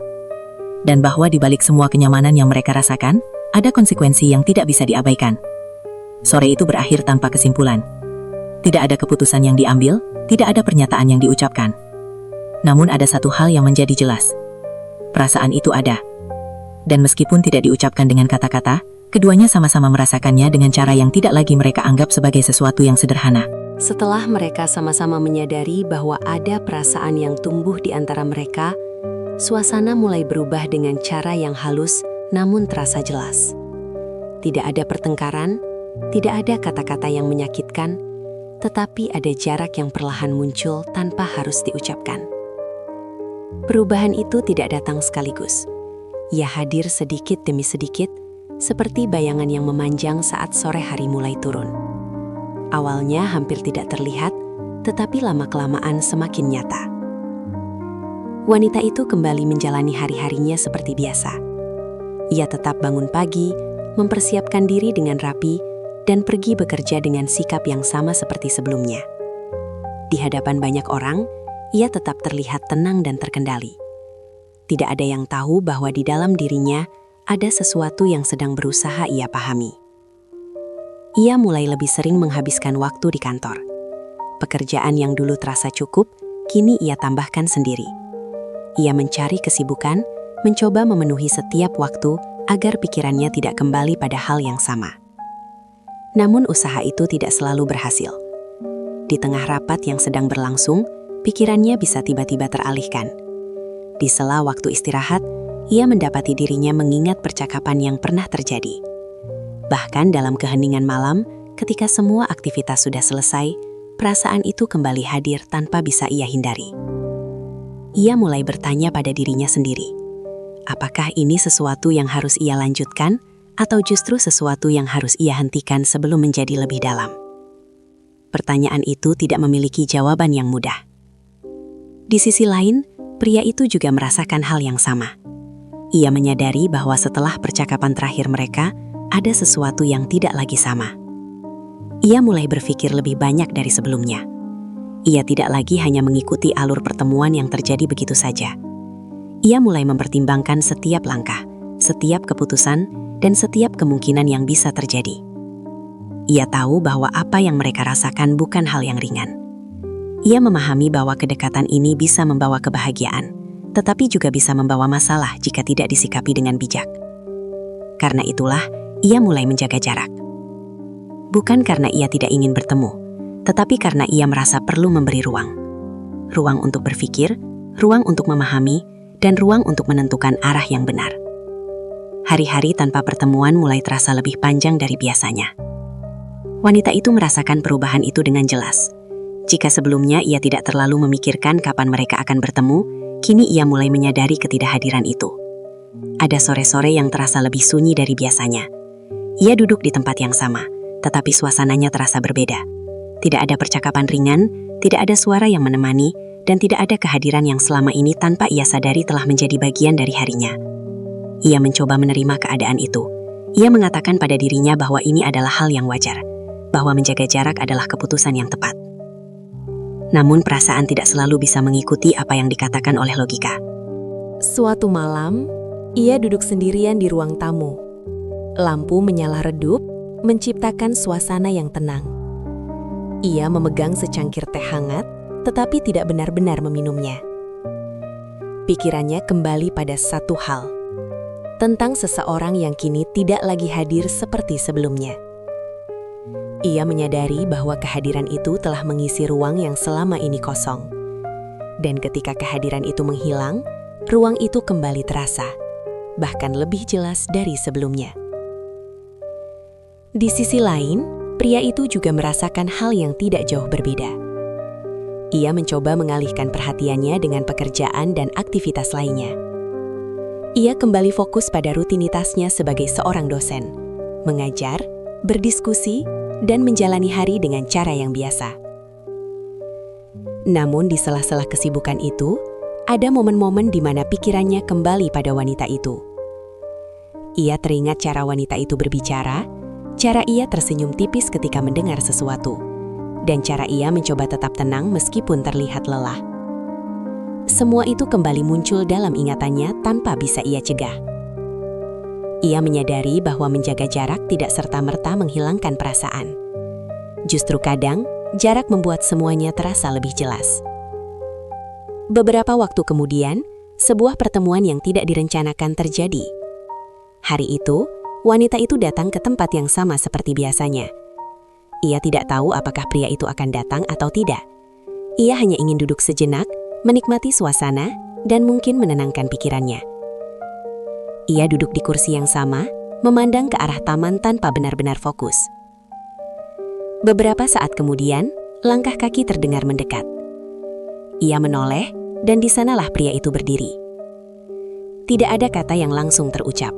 Dan bahwa di balik semua kenyamanan yang mereka rasakan, ada konsekuensi yang tidak bisa diabaikan. Sore itu berakhir tanpa kesimpulan. Tidak ada keputusan yang diambil, tidak ada pernyataan yang diucapkan. Namun ada satu hal yang menjadi jelas. Perasaan itu ada. Dan meskipun tidak diucapkan dengan kata-kata, keduanya sama-sama merasakannya dengan cara yang tidak lagi mereka anggap sebagai sesuatu yang sederhana. Setelah mereka sama-sama menyadari bahwa ada perasaan yang tumbuh di antara mereka, suasana mulai berubah dengan cara yang halus namun terasa jelas. Tidak ada pertengkaran, tidak ada kata-kata yang menyakitkan, tetapi ada jarak yang perlahan muncul tanpa harus diucapkan. Perubahan itu tidak datang sekaligus. Ia hadir sedikit demi sedikit, seperti bayangan yang memanjang saat sore hari mulai turun. Awalnya hampir tidak terlihat, tetapi lama-kelamaan semakin nyata. Wanita itu kembali menjalani hari-harinya seperti biasa. Ia tetap bangun pagi, mempersiapkan diri dengan rapi, dan pergi bekerja dengan sikap yang sama seperti sebelumnya. Di hadapan banyak orang, ia tetap terlihat tenang dan terkendali. Tidak ada yang tahu bahwa di dalam dirinya ada sesuatu yang sedang berusaha ia pahami. Ia mulai lebih sering menghabiskan waktu di kantor. Pekerjaan yang dulu terasa cukup, kini ia tambahkan sendiri. Ia mencari kesibukan, mencoba memenuhi setiap waktu agar pikirannya tidak kembali pada hal yang sama. Namun usaha itu tidak selalu berhasil. Di tengah rapat yang sedang berlangsung, pikirannya bisa tiba-tiba teralihkan. Di sela waktu istirahat, ia mendapati dirinya mengingat percakapan yang pernah terjadi. Bahkan dalam keheningan malam, ketika semua aktivitas sudah selesai, perasaan itu kembali hadir tanpa bisa ia hindari. Ia mulai bertanya pada dirinya sendiri, apakah ini sesuatu yang harus ia lanjutkan, atau justru sesuatu yang harus ia hentikan sebelum menjadi lebih dalam? Pertanyaan itu tidak memiliki jawaban yang mudah. Di sisi lain, pria itu juga merasakan hal yang sama. Ia menyadari bahwa setelah percakapan terakhir mereka, ada sesuatu yang tidak lagi sama. Ia mulai berpikir lebih banyak dari sebelumnya. Ia tidak lagi hanya mengikuti alur pertemuan yang terjadi begitu saja. Ia mulai mempertimbangkan setiap langkah, setiap keputusan, dan setiap kemungkinan yang bisa terjadi. Ia tahu bahwa apa yang mereka rasakan bukan hal yang ringan. Ia memahami bahwa kedekatan ini bisa membawa kebahagiaan, tetapi juga bisa membawa masalah jika tidak disikapi dengan bijak. Karena itulah, ia mulai menjaga jarak. Bukan karena ia tidak ingin bertemu, tetapi karena ia merasa perlu memberi ruang. Ruang untuk berpikir, ruang untuk memahami, dan ruang untuk menentukan arah yang benar. Hari-hari tanpa pertemuan mulai terasa lebih panjang dari biasanya. Wanita itu merasakan perubahan itu dengan jelas. Jika sebelumnya ia tidak terlalu memikirkan kapan mereka akan bertemu, kini ia mulai menyadari ketidakhadiran itu. Ada sore-sore yang terasa lebih sunyi dari biasanya. Ia duduk di tempat yang sama, tetapi suasananya terasa berbeda. Tidak ada percakapan ringan, tidak ada suara yang menemani, dan tidak ada kehadiran yang selama ini tanpa ia sadari telah menjadi bagian dari harinya. Ia mencoba menerima keadaan itu. Ia mengatakan pada dirinya bahwa ini adalah hal yang wajar, bahwa menjaga jarak adalah keputusan yang tepat. Namun perasaan tidak selalu bisa mengikuti apa yang dikatakan oleh logika. Suatu malam, ia duduk sendirian di ruang tamu. Lampu menyala redup, menciptakan suasana yang tenang. Ia memegang secangkir teh hangat, tetapi tidak benar-benar meminumnya. Pikirannya kembali pada satu hal, tentang seseorang yang kini tidak lagi hadir seperti sebelumnya. Ia menyadari bahwa kehadiran itu telah mengisi ruang yang selama ini kosong. Dan ketika kehadiran itu menghilang, ruang itu kembali terasa, bahkan lebih jelas dari sebelumnya. Di sisi lain, pria itu juga merasakan hal yang tidak jauh berbeda. Ia mencoba mengalihkan perhatiannya dengan pekerjaan dan aktivitas lainnya. Ia kembali fokus pada rutinitasnya sebagai seorang dosen, mengajar, berdiskusi, dan menjalani hari dengan cara yang biasa. Namun di sela-sela kesibukan itu, ada momen-momen di mana pikirannya kembali pada wanita itu. Ia teringat cara wanita itu berbicara, cara ia tersenyum tipis ketika mendengar sesuatu, dan cara ia mencoba tetap tenang meskipun terlihat lelah. Semua itu kembali muncul dalam ingatannya tanpa bisa ia cegah. Ia menyadari bahwa menjaga jarak tidak serta-merta menghilangkan perasaan. Justru kadang, jarak membuat semuanya terasa lebih jelas. Beberapa waktu kemudian, sebuah pertemuan yang tidak direncanakan terjadi. Hari itu, wanita itu datang ke tempat yang sama seperti biasanya. Ia tidak tahu apakah pria itu akan datang atau tidak. Ia hanya ingin duduk sejenak, menikmati suasana, dan mungkin menenangkan pikirannya. Ia duduk di kursi yang sama, memandang ke arah taman tanpa benar-benar fokus. Beberapa saat kemudian, langkah kaki terdengar mendekat. Ia menoleh, dan di sanalah pria itu berdiri. Tidak ada kata yang langsung terucap.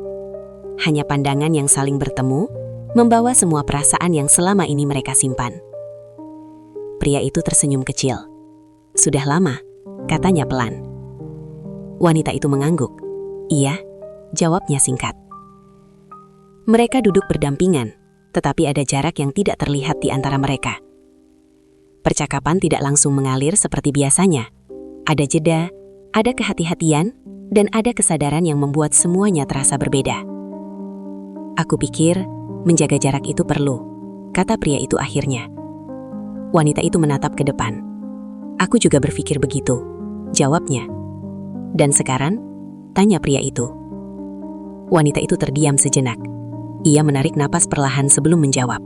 Hanya pandangan yang saling bertemu, membawa semua perasaan yang selama ini mereka simpan. Pria itu tersenyum kecil. "Sudah lama," katanya pelan. Wanita itu mengangguk. "Iya," jawabnya singkat. Mereka duduk berdampingan, tetapi ada jarak yang tidak terlihat di antara mereka. Percakapan tidak langsung mengalir seperti biasanya. Ada jeda, ada kehati-hatian, dan ada kesadaran yang membuat semuanya terasa berbeda. "Aku pikir menjaga jarak itu perlu," kata pria itu akhirnya. Wanita itu menatap ke depan. "Aku juga berpikir begitu," jawabnya. "Dan sekarang?" tanya pria itu. Wanita itu terdiam sejenak. Ia menarik napas perlahan sebelum menjawab.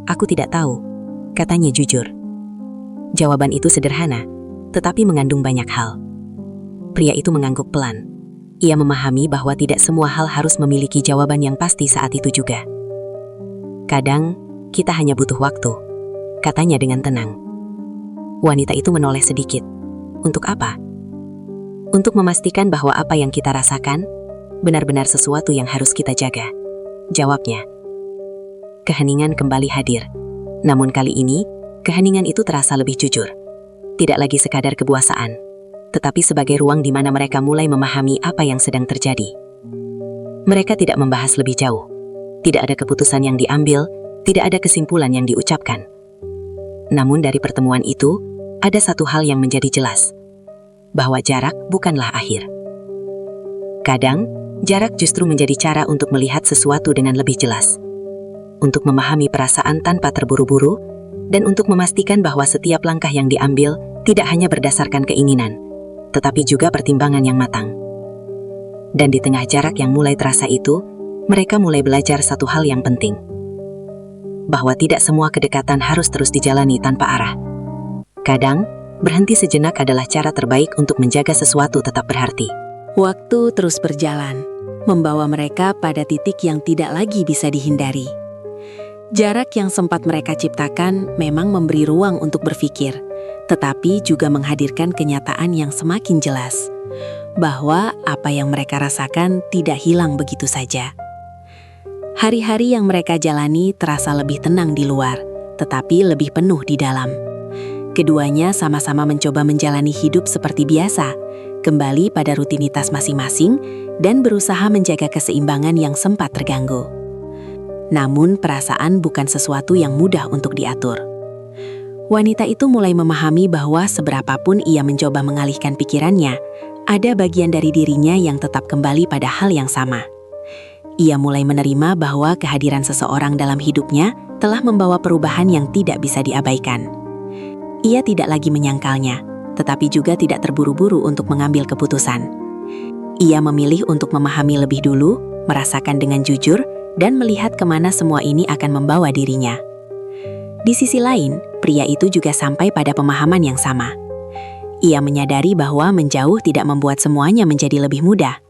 "Aku tidak tahu," katanya jujur. Jawaban itu sederhana, tetapi mengandung banyak hal. Pria itu mengangguk pelan. Ia memahami bahwa tidak semua hal harus memiliki jawaban yang pasti saat itu juga. "Kadang, kita hanya butuh waktu," katanya dengan tenang. Wanita itu menoleh sedikit. "Untuk apa?" "Untuk memastikan bahwa apa yang kita rasakan benar-benar sesuatu yang harus kita jaga," jawabnya. Keheningan kembali hadir. Namun kali ini, keheningan itu terasa lebih jujur. Tidak lagi sekadar kebuasaan, tetapi sebagai ruang di mana mereka mulai memahami apa yang sedang terjadi. Mereka tidak membahas lebih jauh. Tidak ada keputusan yang diambil, tidak ada kesimpulan yang diucapkan. Namun dari pertemuan itu, ada satu hal yang menjadi jelas. Bahwa jarak bukanlah akhir. Kadang, jarak justru menjadi cara untuk melihat sesuatu dengan lebih jelas. Untuk memahami perasaan tanpa terburu-buru, dan untuk memastikan bahwa setiap langkah yang diambil tidak hanya berdasarkan keinginan, tetapi juga pertimbangan yang matang. Dan di tengah jarak yang mulai terasa itu, mereka mulai belajar satu hal yang penting. Bahwa tidak semua kedekatan harus terus dijalani tanpa arah. Kadang, berhenti sejenak adalah cara terbaik untuk menjaga sesuatu tetap berarti. Waktu terus berjalan, membawa mereka pada titik yang tidak lagi bisa dihindari. Jarak yang sempat mereka ciptakan memang memberi ruang untuk berpikir, tetapi juga menghadirkan kenyataan yang semakin jelas, bahwa apa yang mereka rasakan tidak hilang begitu saja. Hari-hari yang mereka jalani terasa lebih tenang di luar, tetapi lebih penuh di dalam. Keduanya sama-sama mencoba menjalani hidup seperti biasa, kembali pada rutinitas masing-masing, dan berusaha menjaga keseimbangan yang sempat terganggu. Namun perasaan bukan sesuatu yang mudah untuk diatur. Wanita itu mulai memahami bahwa seberapapun ia mencoba mengalihkan pikirannya, ada bagian dari dirinya yang tetap kembali pada hal yang sama. Ia mulai menerima bahwa kehadiran seseorang dalam hidupnya telah membawa perubahan yang tidak bisa diabaikan. Ia tidak lagi menyangkalnya, tetapi juga tidak terburu-buru untuk mengambil keputusan. Ia memilih untuk memahami lebih dulu, merasakan dengan jujur, dan melihat kemana semua ini akan membawa dirinya. Di sisi lain, pria itu juga sampai pada pemahaman yang sama. Ia menyadari bahwa menjauh tidak membuat semuanya menjadi lebih mudah.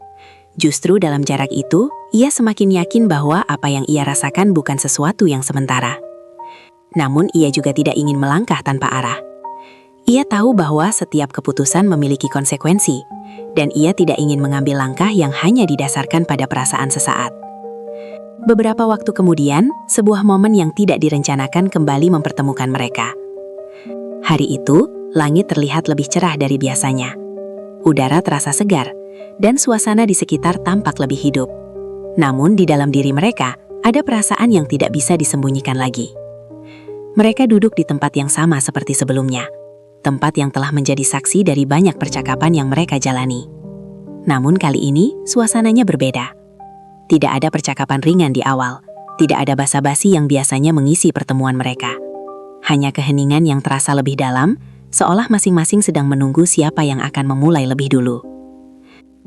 Justru dalam jarak itu, ia semakin yakin bahwa apa yang ia rasakan bukan sesuatu yang sementara. Namun ia juga tidak ingin melangkah tanpa arah. Ia tahu bahwa setiap keputusan memiliki konsekuensi, dan ia tidak ingin mengambil langkah yang hanya didasarkan pada perasaan sesaat. Beberapa waktu kemudian, sebuah momen yang tidak direncanakan kembali mempertemukan mereka. Hari itu, langit terlihat lebih cerah dari biasanya. Udara terasa segar, dan suasana di sekitar tampak lebih hidup. Namun di dalam diri mereka, ada perasaan yang tidak bisa disembunyikan lagi. Mereka duduk di tempat yang sama seperti sebelumnya, tempat yang telah menjadi saksi dari banyak percakapan yang mereka jalani. Namun kali ini, suasananya berbeda. Tidak ada percakapan ringan di awal, tidak ada basa-basi yang biasanya mengisi pertemuan mereka. Hanya keheningan yang terasa lebih dalam, seolah masing-masing sedang menunggu siapa yang akan memulai lebih dulu.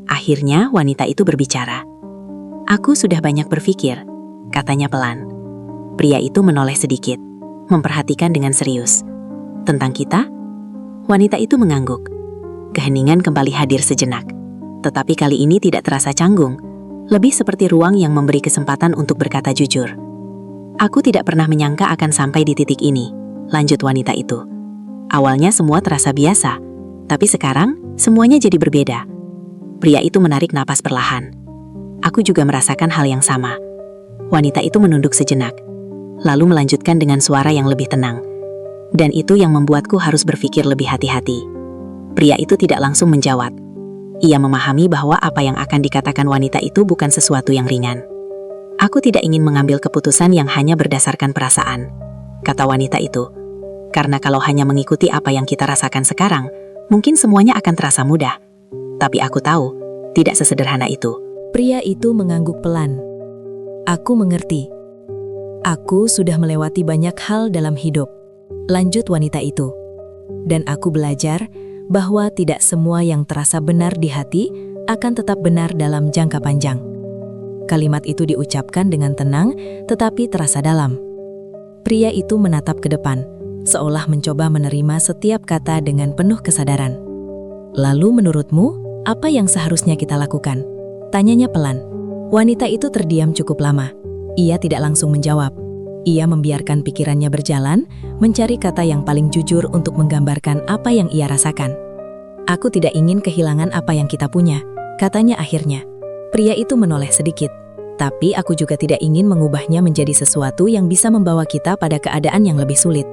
Akhirnya wanita itu berbicara. "Aku sudah banyak berpikir," katanya pelan. Pria itu menoleh sedikit, memperhatikan dengan serius. "Tentang kita?" Wanita itu mengangguk. Keheningan kembali hadir sejenak, tetapi kali ini tidak terasa canggung. Lebih seperti ruang yang memberi kesempatan untuk berkata jujur. "Aku tidak pernah menyangka akan sampai di titik ini," lanjut wanita itu. "Awalnya semua terasa biasa, tapi sekarang semuanya jadi berbeda." Pria itu menarik napas perlahan. "Aku juga merasakan hal yang sama." Wanita itu menunduk sejenak, lalu melanjutkan dengan suara yang lebih tenang. "Dan itu yang membuatku harus berpikir lebih hati-hati." Pria itu tidak langsung menjawab. Ia memahami bahwa apa yang akan dikatakan wanita itu bukan sesuatu yang ringan. "Aku tidak ingin mengambil keputusan yang hanya berdasarkan perasaan," kata wanita itu. "Karena kalau hanya mengikuti apa yang kita rasakan sekarang, mungkin semuanya akan terasa mudah. Tapi aku tahu, tidak sesederhana itu." Pria itu mengangguk pelan. "Aku mengerti. Aku sudah melewati banyak hal dalam hidup," lanjut wanita itu. "Dan aku belajar bahwa tidak semua yang terasa benar di hati akan tetap benar dalam jangka panjang." Kalimat itu diucapkan dengan tenang, tetapi terasa dalam. Pria itu menatap ke depan, seolah mencoba menerima setiap kata dengan penuh kesadaran. "Lalu menurutmu, apa yang seharusnya kita lakukan?" tanyanya pelan. Wanita itu terdiam cukup lama. Ia tidak langsung menjawab. Ia membiarkan pikirannya berjalan, mencari kata yang paling jujur untuk menggambarkan apa yang ia rasakan. "Aku tidak ingin kehilangan apa yang kita punya," katanya akhirnya. Pria itu menoleh sedikit. "Tapi aku juga tidak ingin mengubahnya menjadi sesuatu yang bisa membawa kita pada keadaan yang lebih sulit,"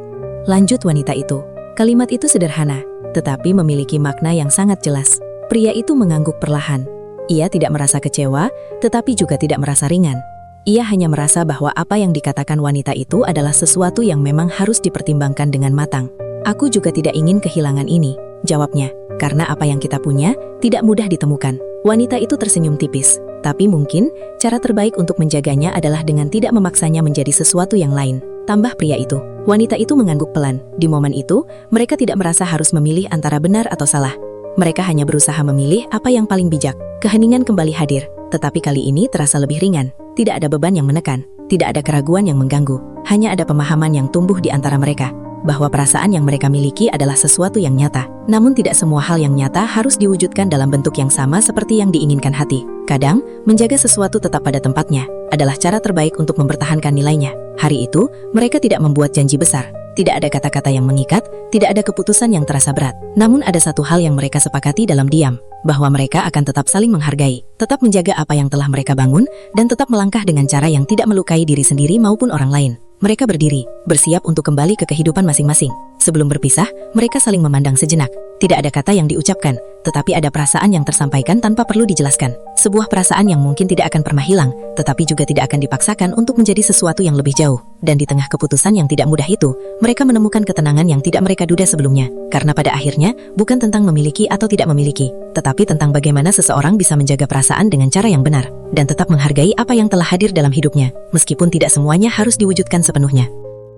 lanjut wanita itu. Kalimat itu sederhana, tetapi memiliki makna yang sangat jelas. Pria itu mengangguk perlahan. Ia tidak merasa kecewa, tetapi juga tidak merasa ringan. Ia hanya merasa bahwa apa yang dikatakan wanita itu adalah sesuatu yang memang harus dipertimbangkan dengan matang. "Aku juga tidak ingin kehilangan ini," jawabnya, "karena apa yang kita punya tidak mudah ditemukan." Wanita itu tersenyum tipis, tapi mungkin cara terbaik untuk menjaganya adalah dengan tidak memaksanya menjadi sesuatu yang lain. Tambah pria itu. Wanita itu mengangguk pelan. Di momen itu, mereka tidak merasa harus memilih antara benar atau salah. Mereka hanya berusaha memilih apa yang paling bijak. Keheningan kembali hadir, tetapi kali ini terasa lebih ringan. Tidak ada beban yang menekan, tidak ada keraguan yang mengganggu. Hanya ada pemahaman yang tumbuh di antara mereka, bahwa perasaan yang mereka miliki adalah sesuatu yang nyata. Namun tidak semua hal yang nyata harus diwujudkan dalam bentuk yang sama seperti yang diinginkan hati. Kadang, menjaga sesuatu tetap pada tempatnya adalah cara terbaik untuk mempertahankan nilainya. Hari itu, mereka tidak membuat janji besar. Tidak ada kata-kata yang mengikat, tidak ada keputusan yang terasa berat. Namun ada satu hal yang mereka sepakati dalam diam, bahwa mereka akan tetap saling menghargai, tetap menjaga apa yang telah mereka bangun, dan tetap melangkah dengan cara yang tidak melukai diri sendiri maupun orang lain. Mereka berdiri, bersiap untuk kembali ke kehidupan masing-masing. Sebelum berpisah, mereka saling memandang sejenak. Tidak ada kata yang diucapkan, tetapi ada perasaan yang tersampaikan tanpa perlu dijelaskan. Sebuah perasaan yang mungkin tidak akan pernah hilang, tetapi juga tidak akan dipaksakan untuk menjadi sesuatu yang lebih jauh. Dan di tengah keputusan yang tidak mudah itu, mereka menemukan ketenangan yang tidak mereka duga sebelumnya. Karena pada akhirnya, bukan tentang memiliki atau tidak memiliki, tetapi tentang bagaimana seseorang bisa menjaga perasaan dengan cara yang benar, dan tetap menghargai apa yang telah hadir dalam hidupnya, meskipun tidak semuanya harus diwujudkan sepenuhnya.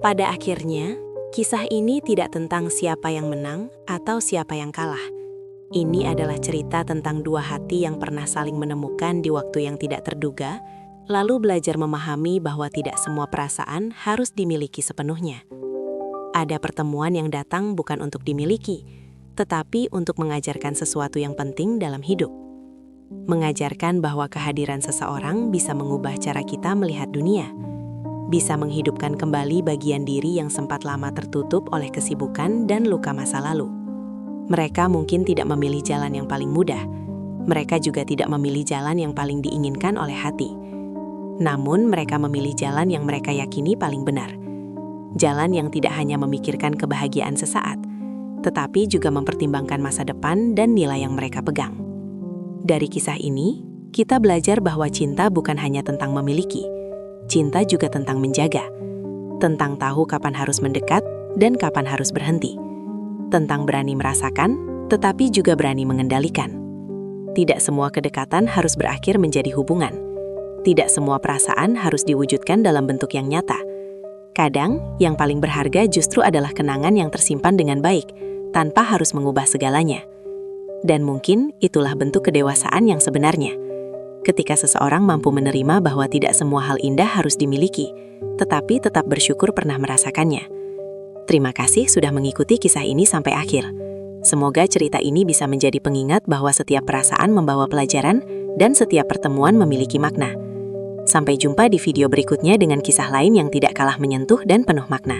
Pada akhirnya, kisah ini tidak tentang siapa yang menang atau siapa yang kalah. Ini adalah cerita tentang dua hati yang pernah saling menemukan di waktu yang tidak terduga, lalu belajar memahami bahwa tidak semua perasaan harus dimiliki sepenuhnya. Ada pertemuan yang datang bukan untuk dimiliki, tetapi untuk mengajarkan sesuatu yang penting dalam hidup. Mengajarkan bahwa kehadiran seseorang bisa mengubah cara kita melihat dunia, bisa menghidupkan kembali bagian diri yang sempat lama tertutup oleh kesibukan dan luka masa lalu. Mereka mungkin tidak memilih jalan yang paling mudah. Mereka juga tidak memilih jalan yang paling diinginkan oleh hati. Namun mereka memilih jalan yang mereka yakini paling benar. Jalan yang tidak hanya memikirkan kebahagiaan sesaat, tetapi juga mempertimbangkan masa depan dan nilai yang mereka pegang. Dari kisah ini, kita belajar bahwa cinta bukan hanya tentang memiliki. Cinta juga tentang menjaga, tentang tahu kapan harus mendekat dan kapan harus berhenti, tentang berani merasakan, tetapi juga berani mengendalikan. Tidak semua kedekatan harus berakhir menjadi hubungan. Tidak semua perasaan harus diwujudkan dalam bentuk yang nyata. Kadang, yang paling berharga justru adalah kenangan yang tersimpan dengan baik, tanpa harus mengubah segalanya. Dan mungkin itulah bentuk kedewasaan yang sebenarnya. Ketika seseorang mampu menerima bahwa tidak semua hal indah harus dimiliki, tetapi tetap bersyukur pernah merasakannya. Terima kasih sudah mengikuti kisah ini sampai akhir. Semoga cerita ini bisa menjadi pengingat bahwa setiap perasaan membawa pelajaran dan setiap pertemuan memiliki makna. Sampai jumpa di video berikutnya dengan kisah lain yang tidak kalah menyentuh dan penuh makna.